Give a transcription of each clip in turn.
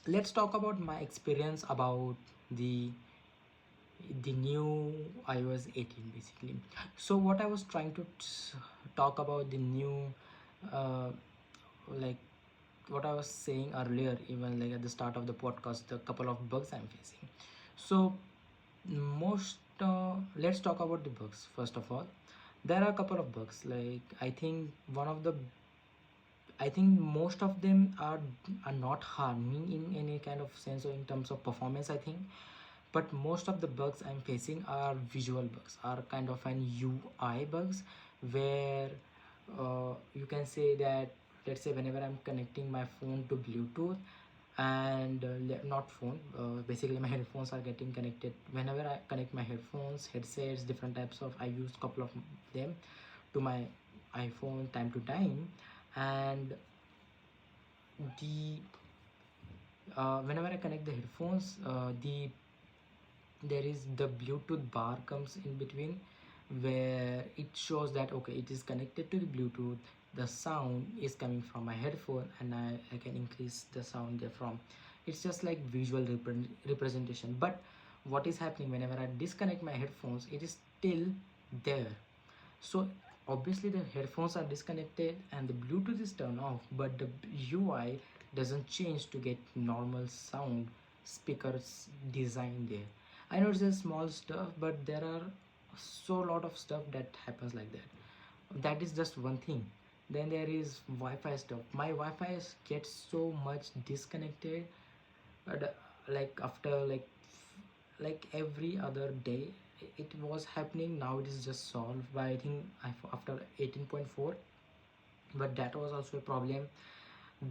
let's talk about my experience about the the new iOS 18 basically. So what I was trying to talk about the new uh, like what I was saying earlier, even like at the start of the podcast, the couple of bugs I'm facing. So most let's talk about the bugs first of all. There are a couple of bugs. Like I think most of them are not harming in any kind of sense or in terms of performance, I think. But most of the bugs I'm facing are visual bugs, are kind of an UI bugs, where you can say that, let's say whenever I'm connecting my phone to Bluetooth, and not phone, basically my headphones are getting connected. Whenever I connect my headphones, headsets, different types of, I use couple of them to my iPhone time to time, and the whenever I connect the headphones, there is the Bluetooth bar comes in between, where it shows that okay, it is connected to the Bluetooth, the sound is coming from my headphone, and I can increase the sound therefrom. It's just like visual representation. But what is happening whenever I disconnect my headphones, it is still there. So obviously the headphones are disconnected and the Bluetooth is turned off, but the UI doesn't change to get normal sound speakers design there. I know it's a small stuff, but there are so lot of stuff that happens like that. That is just one thing. Then there is Wi-Fi stuff. My Wi-Fi gets so much disconnected, but like after like every other day it was happening. Now it is just solved by, I think, after 18.4, but that was also a problem.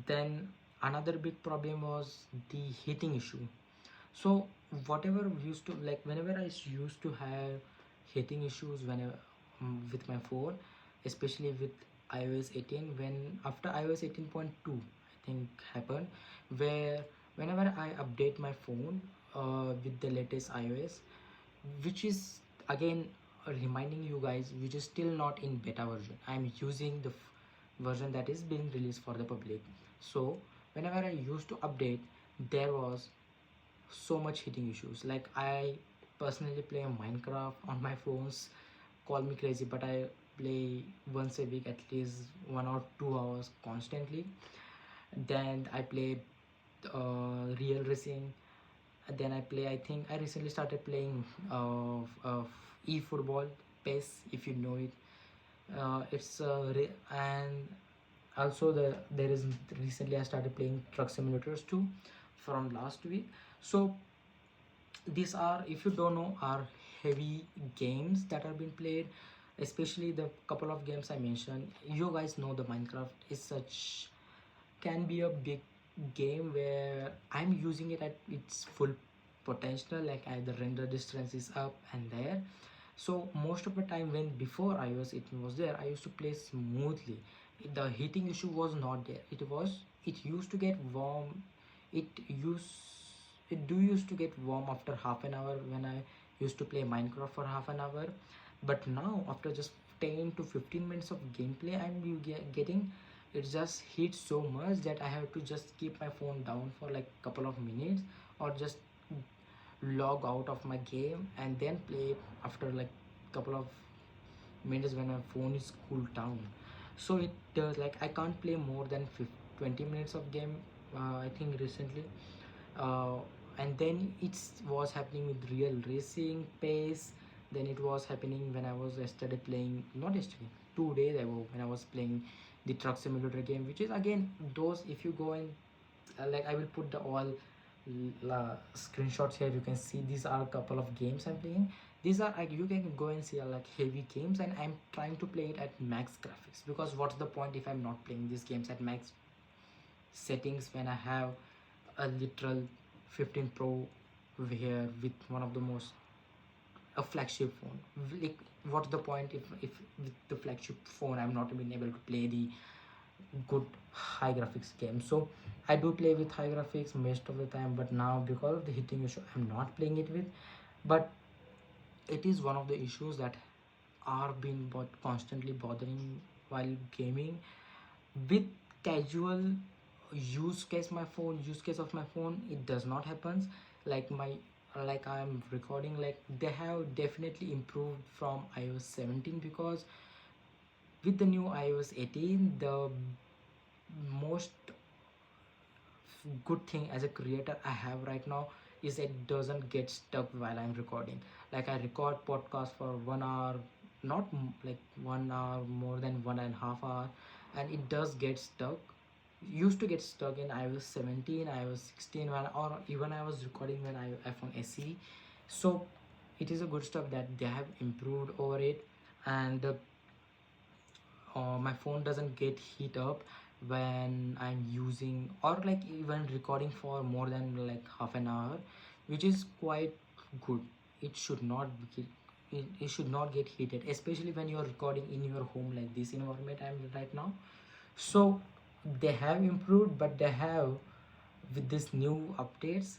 Then another big problem was the heating issue. So whatever used to, like whenever I used to have heating issues whenever with my phone, especially with iOS 18, when after iOS 18.2 I think happened, where whenever I update my phone with the latest iOS, which is again reminding you guys, which is still not in beta version. I'm using the version that is being released for the public. So whenever I used to update, there was so much hitting issues. Like I personally play Minecraft on my phones, call me crazy, but I play once a week at least 1 or 2 hours constantly. Then I play real racing. Then I play, I think I recently started playing e-football, PES, if you know it. And also there is recently I started playing Truck Simulators too from last week. So these are, if you don't know, are heavy games that are being played, especially the couple of games I mentioned. You guys know the Minecraft is such, can be a big game where I'm using it at its full potential, like the render distance is up and there. So most of the time, when before iOS it was there, I used to play smoothly. The heating issue was not there. It used to get warm. It used it do used to get warm after half an hour when I used to play Minecraft for half an hour. But now after just 10 to 15 minutes of gameplay, getting, it just heats so much that I have to just keep my phone down for like couple of minutes, or just log out of my game and then play it after like couple of minutes when my phone is cooled down. So it does, like I can't play more than 20 minutes of game, I think recently. uh, and then it was happening with real racing pace. Then it was happening when I was yesterday playing, not yesterday, 2 days ago, when I was playing the Truck Simulator game, which is again those, if you go and like I will put the all screenshots here. You can see these are a couple of games I'm playing. These are like, you can go and see, are like heavy games, and I'm trying to play it at max graphics, because what's the point if I'm not playing these games at max settings when I have a literal 15 Pro here with one of the most, a flagship phone. Like what's the point if with the flagship phone I'm not even able to play the good high graphics game. So I do play with high graphics most of the time, but now because of the heating issue I'm not playing it with. But it is one of the issues that are being constantly bothering while gaming. With casual use case of my phone, it does not happen. Like my like I'm recording, like they have definitely improved from iOS 17, because with the new iOS 18, the most good thing as a creator I have right now is it doesn't get stuck while I'm recording. Like I record podcast for 1 hour, not like 1 hour, more than 1.5 hour, and it does get stuck. Used to get stuck in iOS 17, iOS 16, when, or even I was recording when I iPhone SE. So it is a good stuff that they have improved over it. And my phone doesn't get heat up when I'm using, or like even recording for more than like half an hour, which is quite good. It should not be, it should not get heated, especially when you're recording in your home like this environment I'm right now. So they have improved, but they have, with this new updates,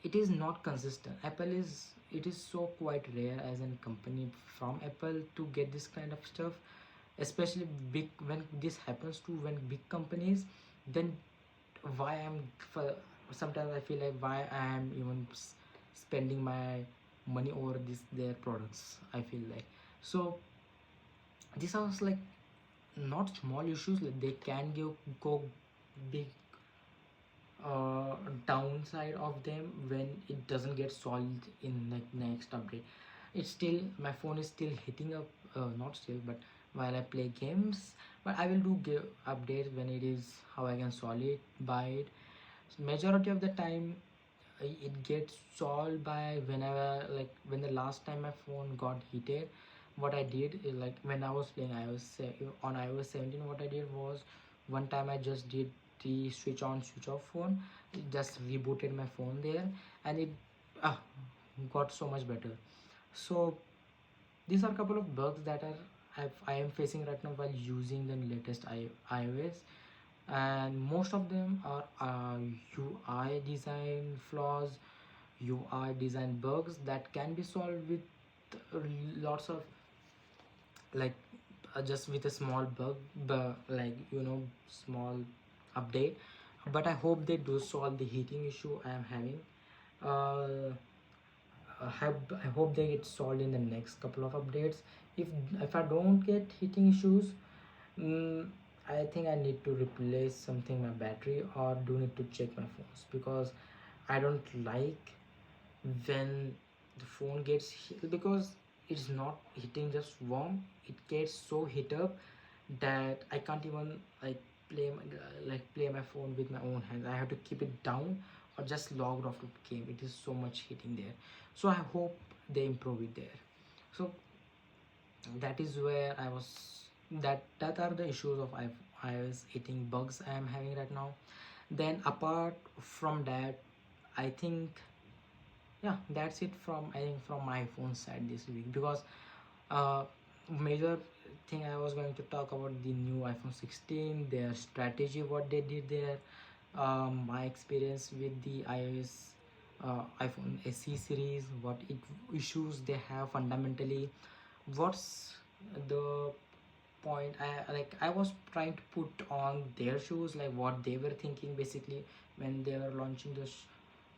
it is not consistent. Apple is, it is so quite rare as a company from Apple to get this kind of stuff, especially big. When this happens to when big companies, then why I'm for, sometimes I feel like why I am even spending my money over this their products, I feel like. So these are like not small issues, like they can give go big downside of them when it doesn't get solved in like next update. It's still, my phone is still hitting up, not still, but while I play games. But I will do give updates when it is how I can solve it by it. Majority of the time it gets solved by whenever, like when the last time my phone got heated, what I did is, like when I was playing on iOS 17, what I did was, one time I just did the switch on switch off phone, it just rebooted my phone there, and it ah, got so much better. So these are a couple of bugs that I am facing right now while using the latest iOS, and most of them are UI design flaws, UI design bugs that can be solved with lots of, like just with a small bug, but like small update. But I hope they do solve the heating issue I am having. uh, I hope they get solved in the next couple of updates. If I don't get heating issues, I think I need to replace something my battery, or do need to check my phones, because I don't like when the phone gets heat, because it's not hitting just warm, it gets so heat up that I can't even like play my phone with my own hands. I have to keep it down or just logged off the game. It is so much hitting there. So I hope they improve it there. So that is where I was, that are the issues of iOS 18 bugs I am having right now. Then apart from that, I think, yeah, that's it from, I think, from my phone side this week. Because uh major thing I was going to talk about the new iPhone 16, their strategy, what they did there, my experience with the iOS iPhone SE series, what issues they have fundamentally, what's the point. I was trying to put on their shoes, like what they were thinking basically when they were launching the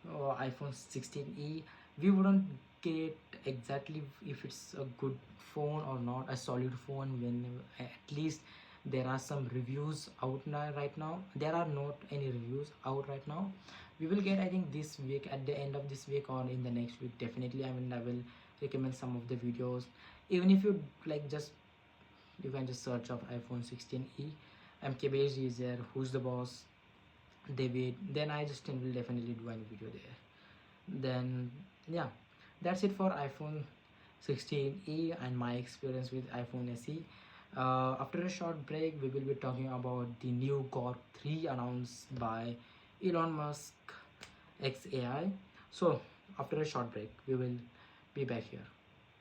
iPhone 16e. We wouldn't get exactly if it's a good phone or not, a solid phone, when at least there are some reviews out now. Right now there are not any reviews out right now. We will get, I think, this week, at the end of this week or in the next week, definitely. I mean, I will recommend some of the videos. Even if you like, just you can just search of iPhone 16e, MKBHD is there, who's the boss, David, then I just will definitely do any video there. Then yeah, that's it for iPhone 16e and my experience with iPhone SE. After a short break, we will be talking about the new Grok 3 announced by Elon Musk XAI. So after a short break, we will be back here.